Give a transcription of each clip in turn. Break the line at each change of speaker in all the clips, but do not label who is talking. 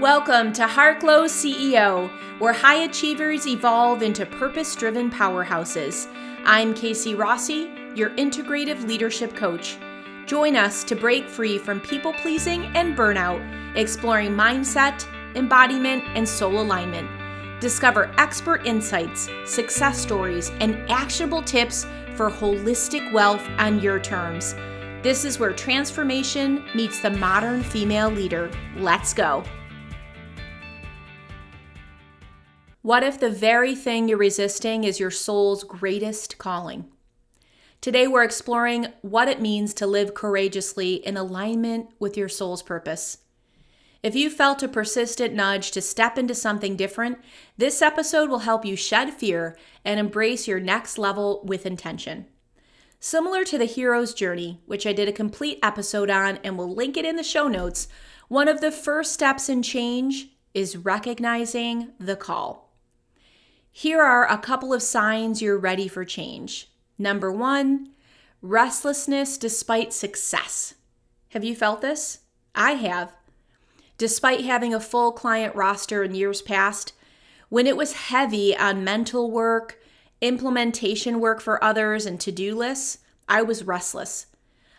Welcome to Heartglow CEO, where high achievers evolve into purpose-driven powerhouses. I'm Casey Rossi, your integrative leadership coach. Join us to break free from people-pleasing and burnout, exploring mindset, embodiment, and soul alignment. Discover expert insights, success stories, and actionable tips for holistic wealth on your terms. This is where transformation meets the modern female leader. Let's go. What if the very thing you're resisting is your soul's greatest calling? Today, we're exploring what it means to live courageously in alignment with your soul's purpose. If you felt a persistent nudge to step into something different, this episode will help you shed fear and embrace your next level with intention. Similar to the hero's journey, which I did a complete episode on and will link it in the show notes, one of the first steps in change is recognizing the call. Here are a couple of signs you're ready for change. Number 1, restlessness despite success. Have you felt this? I have. Despite having a full client roster in years past, when it was heavy on mental work, implementation work for others, and to-do lists, I was restless.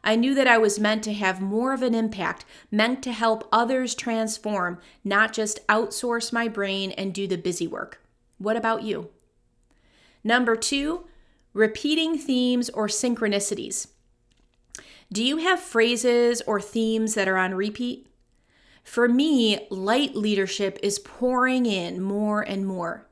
I knew that I was meant to have more of an impact, meant to help others transform, not just outsource my brain and do the busy work. What about you? Number 2, repeating themes or synchronicities. Do you have phrases or themes that are on repeat? For me, light leadership is pouring in more and more.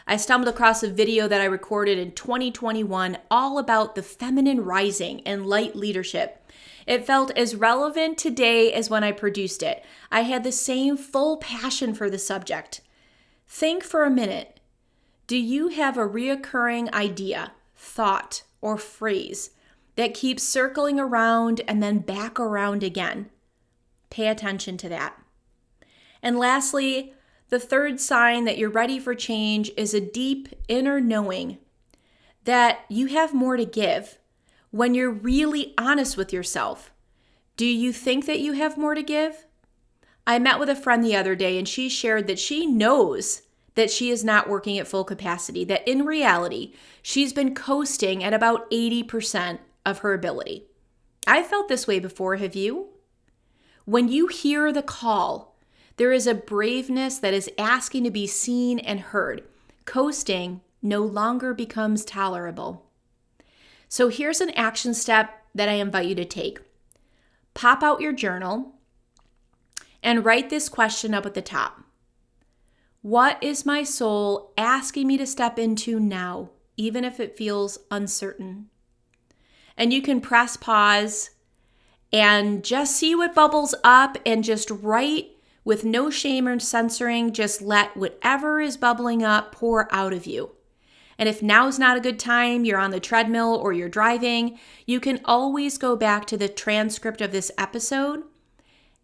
I stumbled across a video that I recorded in 2021 all about the feminine rising and light leadership. It felt as relevant today as when I produced it. I had the same full passion for the subject. Think for a minute. Do you have a reoccurring idea, thought, or phrase that keeps circling around and then back around again? Pay attention to that. And lastly, the third sign that you're ready for change is a deep inner knowing that you have more to give when you're really honest with yourself. Do you think that you have more to give? I met with a friend the other day and she shared that she knows that she is not working at full capacity, that in reality, she's been coasting at about 80% of her ability. I felt this way before, have you? When you hear the call, there is a braveness that is asking to be seen and heard. Coasting no longer becomes tolerable. So here's an action step that I invite you to take. Pop out your journal and write this question up at the top. What is my soul asking me to step into now, even if it feels uncertain? And you can press pause and just see what bubbles up and just write with no shame or censoring. Just let whatever is bubbling up pour out of you. And if now's not a good time, you're on the treadmill or you're driving, you can always go back to the transcript of this episode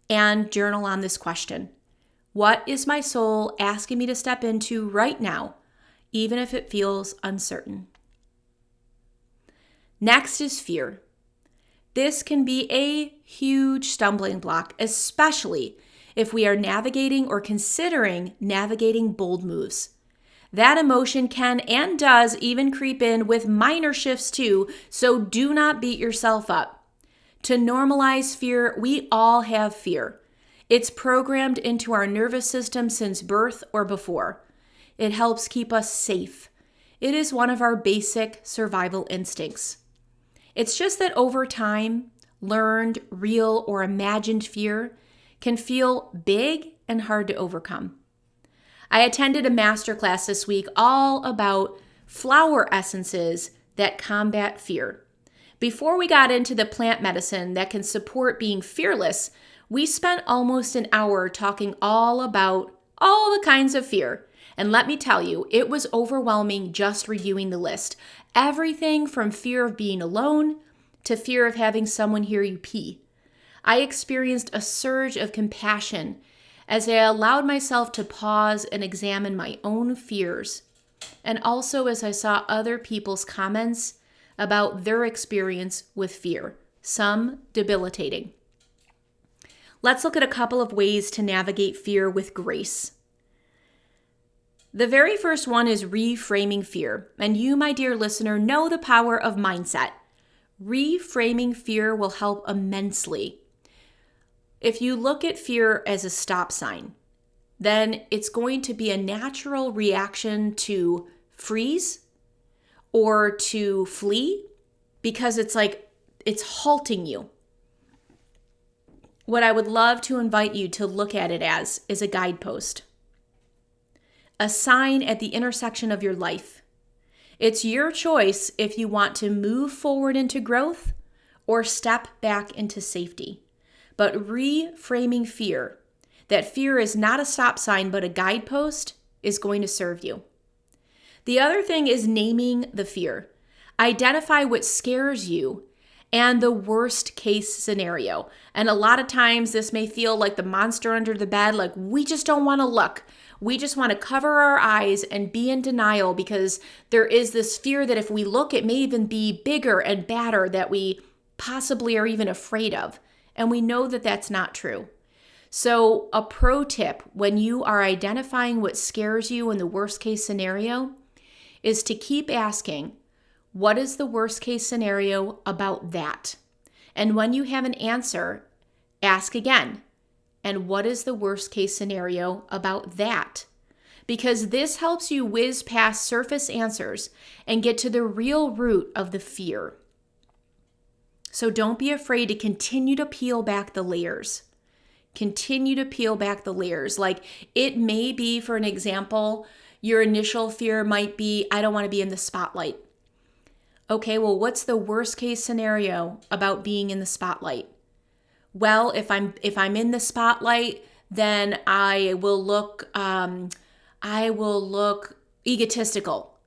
and journal on this question. What is my soul asking me to step into right now, even if it feels uncertain? Next is fear. This can be a huge stumbling block, especially if we are navigating or considering navigating bold moves. That emotion can and does even creep in with minor shifts too, so do not beat yourself up. To normalize fear, we all have fear. It's programmed into our nervous system since birth or before. It helps keep us safe. It is one of our basic survival instincts. It's just that over time, learned, real, or imagined fear can feel big and hard to overcome. I attended a masterclass this week all about flower essences that combat fear. Before we got into the plant medicine that can support being fearless, we spent almost an hour talking all about all the kinds of fear. And let me tell you, it was overwhelming just reviewing the list. Everything from fear of being alone to fear of having someone hear you pee. I experienced a surge of compassion as I allowed myself to pause and examine my own fears. And also as I saw other people's comments about their experience with fear, some debilitating. Let's look at a couple of ways to navigate fear with grace. The very first one is reframing fear. And you, my dear listener, know the power of mindset. Reframing fear will help immensely. If you look at fear as a stop sign, then it's going to be a natural reaction to freeze or to flee because it's like it's halting you. What I would love to invite you to look at it as is a guidepost, a sign at the intersection of your life. It's your choice if you want to move forward into growth or step back into safety. But reframing fear, that fear is not a stop sign but a guidepost, is going to serve you. The other thing is naming the fear. Identify what scares you and the worst case scenario. And a lot of times this may feel like the monster under the bed, like we just don't want to look. We just want to cover our eyes and be in denial because there is this fear that if we look, it may even be bigger and badder that we possibly are even afraid of. And we know that that's not true. So a pro tip when you are identifying what scares you in the worst case scenario is to keep asking, what is the worst case scenario about that? And when you have an answer, ask again. And what is the worst case scenario about that? Because this helps you whiz past surface answers and get to the real root of the fear. So don't be afraid to continue to peel back the layers. Continue to peel back the layers. Like it may be, for an example, your initial fear might be, I don't want to be in the spotlight. Okay, well, what's the worst case scenario about being in the spotlight? Well, if I'm in the spotlight, then I will look egotistical.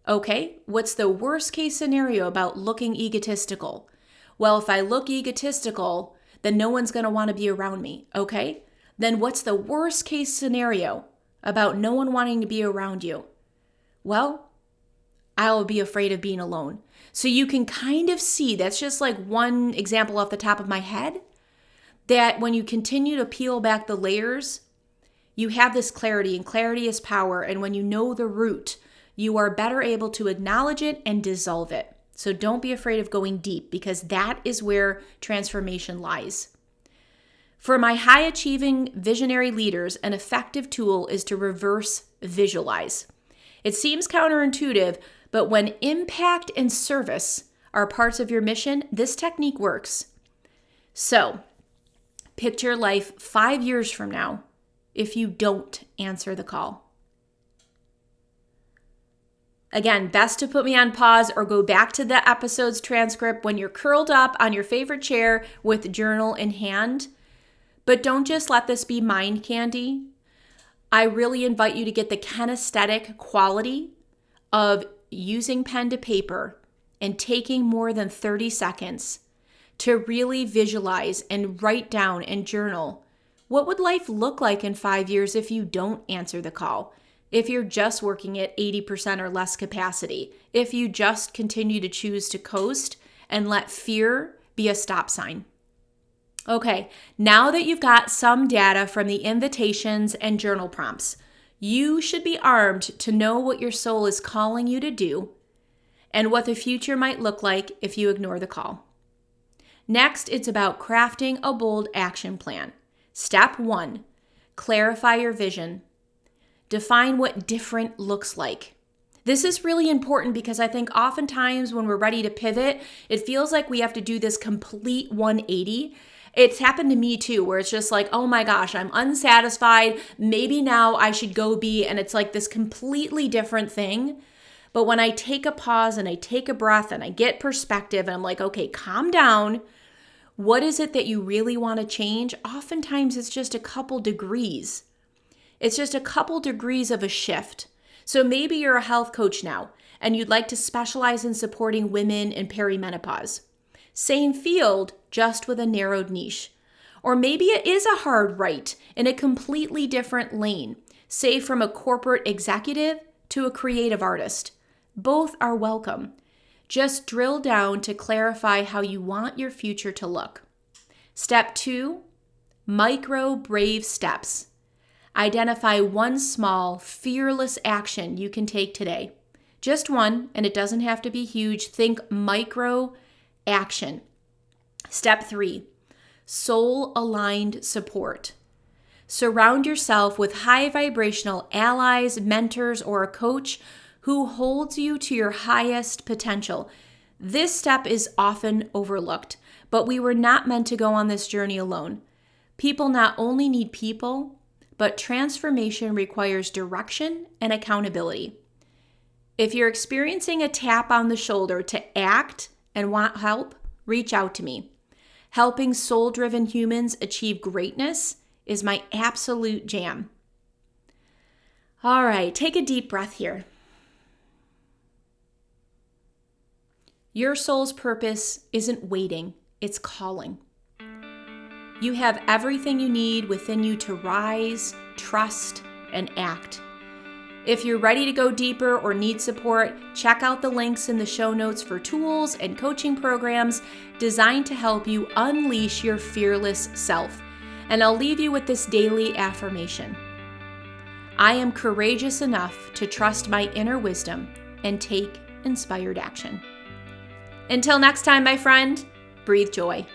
Okay, what's the worst case scenario about looking egotistical? Well, if I look egotistical, then no one's going to want to be around me. Okay, then what's the worst case scenario about no one wanting to be around you? Well, I'll be afraid of being alone. So you can kind of see, that's just like one example off the top of my head, that when you continue to peel back the layers, you have this clarity, and clarity is power. And when you know the root, you are better able to acknowledge it and dissolve it. So don't be afraid of going deep because that is where transformation lies. For my high-achieving visionary leaders, an effective tool is to reverse visualize. It seems counterintuitive, but when impact and service are parts of your mission, this technique works. So, picture life 5 years from now if you don't answer the call. Again, best to put me on pause or go back to the episode's transcript when you're curled up on your favorite chair with journal in hand. But don't just let this be mind candy. I really invite you to get the kinesthetic quality of using pen to paper and taking more than 30 seconds to really visualize and write down and journal. What would life look like in 5 years if you don't answer the call? If you're just working at 80% or less capacity? If you just continue to choose to coast and let fear be a stop sign? Okay, now that you've got some data from the invitations and journal prompts, you should be armed to know what your soul is calling you to do and what the future might look like if you ignore the call. Next, it's about crafting a bold action plan. Step 1, clarify your vision. Define what different looks like. This is really important because I think oftentimes when we're ready to pivot, it feels like we have to do this complete 180. It's happened to me too, where it's just like, oh my gosh, I'm unsatisfied. Maybe now I should go be, and it's like this completely different thing. But when I take a pause and I take a breath and I get perspective and I'm like, okay, calm down. What is it that you really want to change? Oftentimes it's just a couple degrees. It's just a couple degrees of a shift. So maybe you're a health coach now and you'd like to specialize in supporting women in perimenopause. Same field, just with a narrowed niche. Or maybe it is a hard right in a completely different lane, say from a corporate executive to a creative artist. Both are welcome. Just drill down to clarify how you want your future to look. Step 2, Micro brave steps. Identify one small, fearless action you can take today. Just one, and it doesn't have to be huge. Think micro action. Step 3, soul-aligned support. Surround yourself with high vibrational allies, mentors, or a coach who holds you to your highest potential. This step is often overlooked, but we were not meant to go on this journey alone. People not only need people, but transformation requires direction and accountability. If you're experiencing a tap on the shoulder to act and want help, reach out to me. Helping soul-driven humans achieve greatness is my absolute jam. All right, take a deep breath here. Your soul's purpose isn't waiting, it's calling. You have everything you need within you to rise, trust, and act. If you're ready to go deeper or need support, check out the links in the show notes for tools and coaching programs designed to help you unleash your fearless self. And I'll leave you with this daily affirmation. I am courageous enough to trust my inner wisdom and take inspired action. Until next time, my friend, breathe joy.